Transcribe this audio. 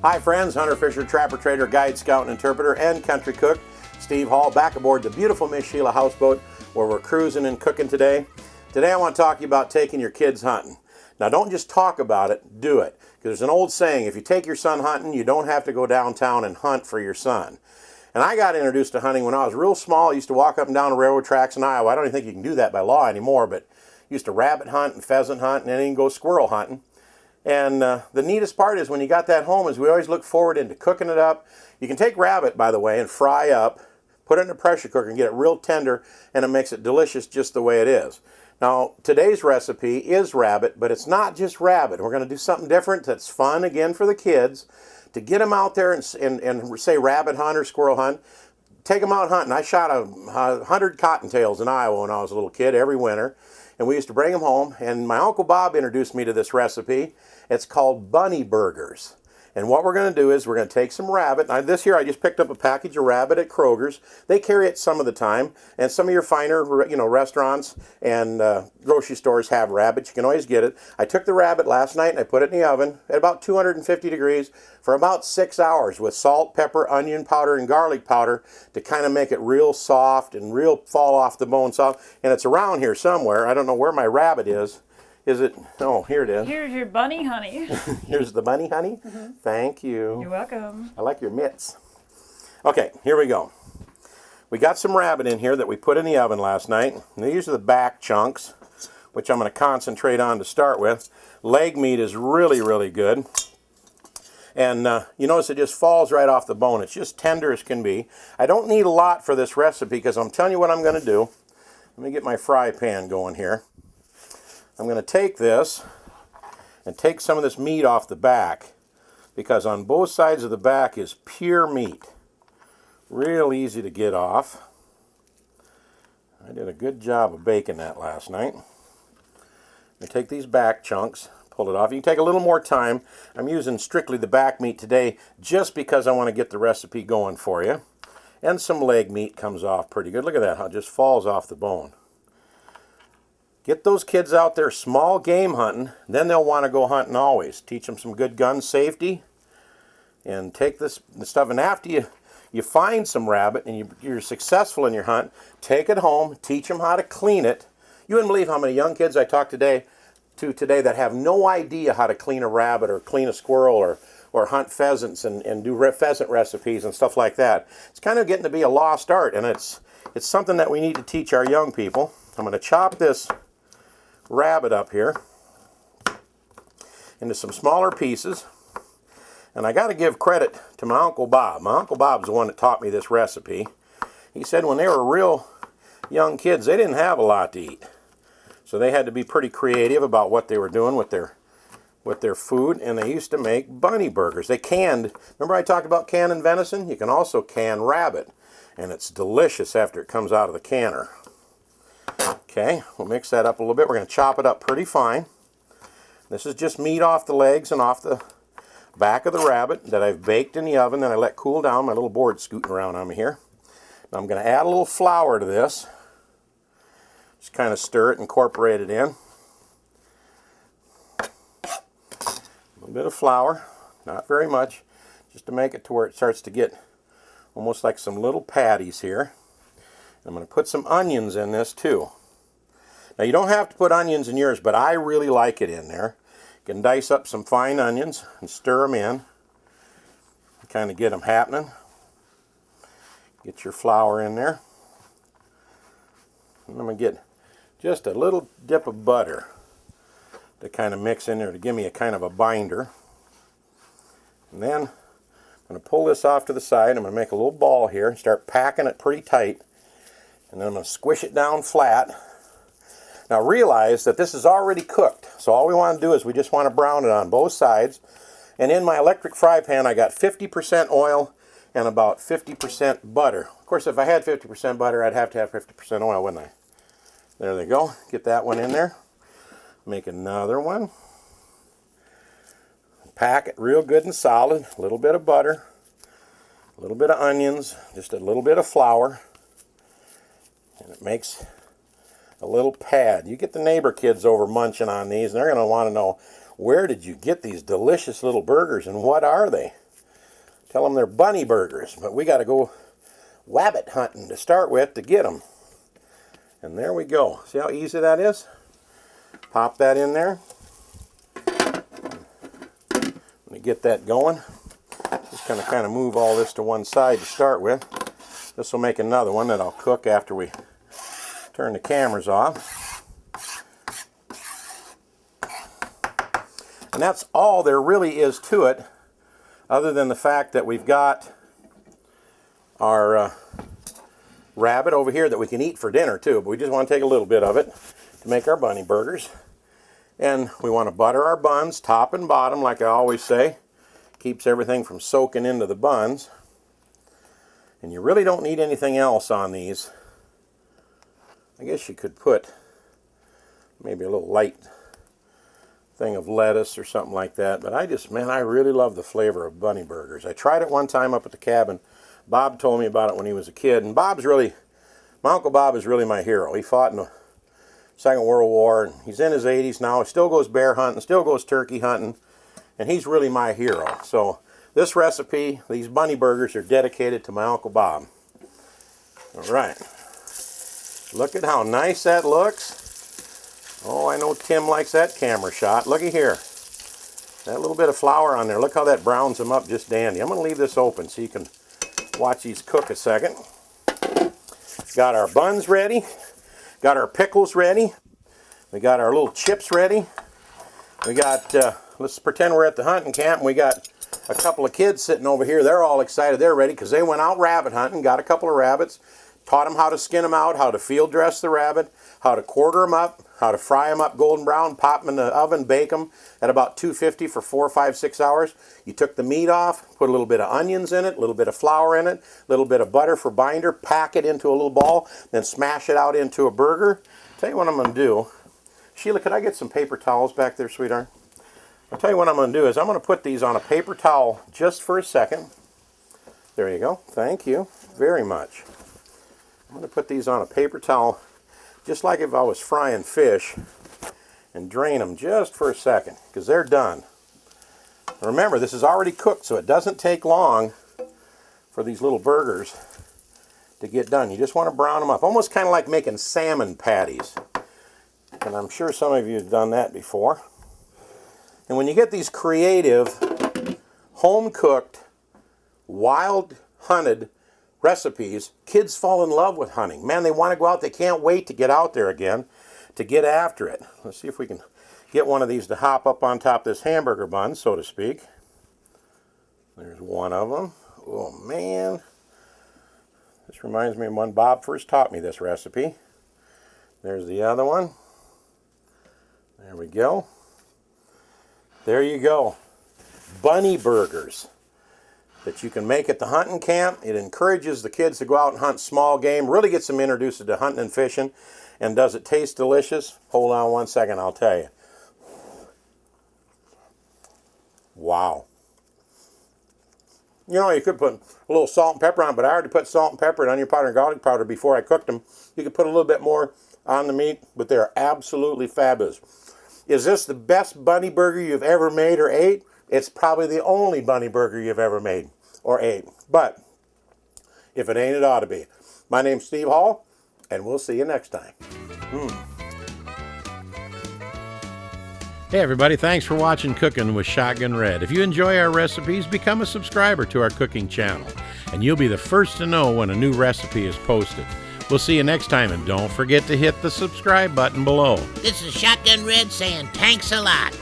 Hi friends, hunter, fisher, trapper, trader, guide, scout, and interpreter, and country cook. Steve Hall back aboard the beautiful Miss Sheila houseboat where we're cruising and cooking today. Today I want to talk to you about taking your kids hunting. Now don't just talk about it, do it. Because there's an old saying, if you take your son hunting, you don't have to go downtown and hunt for your son. And I got introduced to hunting when I was real small. I used to walk up and down the railroad tracks in Iowa. I don't even think you can do that by law anymore, but used to rabbit hunt and pheasant hunt and then you can go squirrel hunting. And the neatest part is when you got that home is we always look forward into cooking it up. You can take rabbit, by the way, and fry up, put it in a pressure cooker and get it real tender, and it makes it delicious just the way it is. Now, today's recipe is rabbit, but it's not just rabbit. We're going to do something different that's fun, again, for the kids, to get them out there and say rabbit hunt or squirrel hunt. Take them out hunting. I shot 100 cottontails in Iowa when I was a little kid every winter. And we used to bring them home, and my Uncle Bob introduced me to this recipe. It's called bunny burgers. And what we're going to do is we're going to take some rabbit. Now, this year I just picked up a package of rabbit at Kroger's. They carry it some of the time, and some of your finer, restaurants and grocery stores have rabbit. You can always get it. I took the rabbit last night and I put it in the oven at about 250 degrees for about 6 hours with salt, pepper, onion powder, and garlic powder to kind of make it real soft and real fall off the bone soft. And it's around here somewhere. I don't know where my rabbit is. Is it? Oh, here it is. Here's your bunny honey. Here's the bunny honey. Mm-hmm. Thank you. You're welcome. I like your mitts. Okay, here we go. We got some rabbit in here that we put in the oven last night. And these are the back chunks, which I'm going to concentrate on to start with. Leg meat is really, really good. And you notice it just falls right off the bone. It's just tender as can be. I don't need a lot for this recipe because I'm telling you what I'm going to do. Let me get my fry pan going here. I'm going to take this and take some of this meat off the back because on both sides of the back is pure meat. Real easy to get off. I did a good job of baking that last night. I take these back chunks, pull it off. You can take a little more time. I'm using strictly the back meat today just because I want to get the recipe going for you. And some leg meat comes off pretty good. Look at that, how it just falls off the bone. Get those kids out there small game hunting, then they'll want to go hunting always. Teach them some good gun safety and take this stuff. And after you find some rabbit and you're successful in your hunt, take it home, teach them how to clean it. You wouldn't believe how many young kids I talked today that have no idea how to clean a rabbit or clean a squirrel or hunt pheasants and do pheasant recipes and stuff like that. It's kind of getting to be a lost art, and it's something that we need to teach our young people. I'm going to chop this rabbit up here into some smaller pieces, and I got to give credit to my Uncle Bob. My Uncle Bob's the one that taught me this recipe. He said when they were real young kids they didn't have a lot to eat, so they had to be pretty creative about what they were doing with their food, and they used to make bunny burgers. They canned, remember I talked about canning venison? You can also can rabbit, and it's delicious after it comes out of the canner. Okay, we'll mix that up a little bit. We're going to chop it up pretty fine. This is just meat off the legs and off the back of the rabbit that I've baked in the oven that I let cool down. My little board's scooting around on me here. Now I'm going to add a little flour to this. Just kind of stir it, incorporate it in. A little bit of flour, not very much, just to make it to where it starts to get almost like some little patties here. I'm going to put some onions in this too. Now you don't have to put onions in yours, but I really like it in there. You can dice up some fine onions and stir them in. Kind of get them happening. Get your flour in there. And I'm going to get just a little dip of butter to kind of mix in there to give me a kind of a binder. And then I'm going to pull this off to the side. I'm going to make a little ball here and start packing it pretty tight. And then I'm going to squish it down flat. Now realize that this is already cooked, so all we want to do is we just want to brown it on both sides. And in my electric fry pan I got 50% oil and about 50% butter. Of course if I had 50% butter I'd have to have 50% oil, wouldn't I? There they go. Get that one in there. Make another one. Pack it real good and solid. A little bit of butter, a little bit of onions, just a little bit of flour. And it makes a little pad. You get the neighbor kids over munching on these, and they're going to want to know, where did you get these delicious little burgers, and what are they? Tell them they're bunny burgers, but we got to go wabbit hunting to start with to get them. And there we go. See how easy that is? Pop that in there. Let me get that going. Just kind of move all this to one side to start with. This will make another one that I'll cook after we turn the cameras off. And that's all there really is to it, other than the fact that we've got our rabbit over here that we can eat for dinner too, but we just want to take a little bit of it to make our bunny burgers. And we want to butter our buns top and bottom, like I always say. Keeps everything from soaking into the buns. And you really don't need anything else on these. I guess you could put maybe a little light thing of lettuce or something like that, but I really love the flavor of bunny burgers. I tried it one time up at the cabin. Bob told me about it when he was a kid, and my Uncle Bob is really my hero. He fought in the Second World War, and he's in his 80s now. He still goes bear hunting, still goes turkey hunting, and he's really my hero. So this recipe, these bunny burgers, are dedicated to my Uncle Bob. All right. Look at how nice that looks. Oh, I know Tim likes that camera shot. Looky here. That little bit of flour on there. Look how that browns them up just dandy. I'm going to leave this open so you can watch these cook a second. Got our buns ready. Got our pickles ready. We got our little chips ready. We got, let's pretend we're at the hunting camp, and we got a couple of kids sitting over here. They're all excited. They're ready because they went out rabbit hunting, got a couple of rabbits, taught them how to skin them out, how to field dress the rabbit, how to quarter them up, how to fry them up golden brown, pop them in the oven, bake them at about 250 for 4, 5, 6 hours. You took the meat off, put a little bit of onions in it, a little bit of flour in it, a little bit of butter for binder, pack it into a little ball, then smash it out into a burger. Tell you what I'm going to do. Sheila, could I get some paper towels back there, sweetheart? I'll tell you what I'm going to do is I'm going to put these on a paper towel just for a second. There you go. Thank you very much. I'm going to put these on a paper towel just like if I was frying fish, and drain them just for a second because they're done. Remember, this is already cooked, so it doesn't take long for these little burgers to get done. You just want to brown them up, almost kind of like making salmon patties. And I'm sure some of you have done that before. And when you get these creative, home-cooked, wild-hunted recipes, kids fall in love with hunting. Man, they want to go out. They can't wait to get out there again to get after it. Let's see if we can get one of these to hop up on top of this hamburger bun, so to speak. There's one of them. Oh, man. This reminds me of when Bob first taught me this recipe. There's the other one. There we go. There you go. Bunny burgers that you can make at the hunting camp. It encourages the kids to go out and hunt small game, really gets them introduced to hunting and fishing. And does it taste delicious? Hold on one second, I'll tell you. Wow. You know, you could put a little salt and pepper on it, but I already put salt and pepper and onion powder and garlic powder before I cooked them. You could put a little bit more on the meat, but they're absolutely fabulous. Is this the best bunny burger you've ever made or ate? It's probably the only bunny burger you've ever made or ate. But if it ain't, it ought to be. My name's Steve Hall, and we'll see you next time. Hey everybody, thanks for watching Cooking with Shotgun Red. If you enjoy our recipes, become a subscriber to our cooking channel, and you'll be the first to know when a new recipe is posted. We'll see you next time, and don't forget to hit the subscribe button below. This is Shotgun Red saying thanks a lot.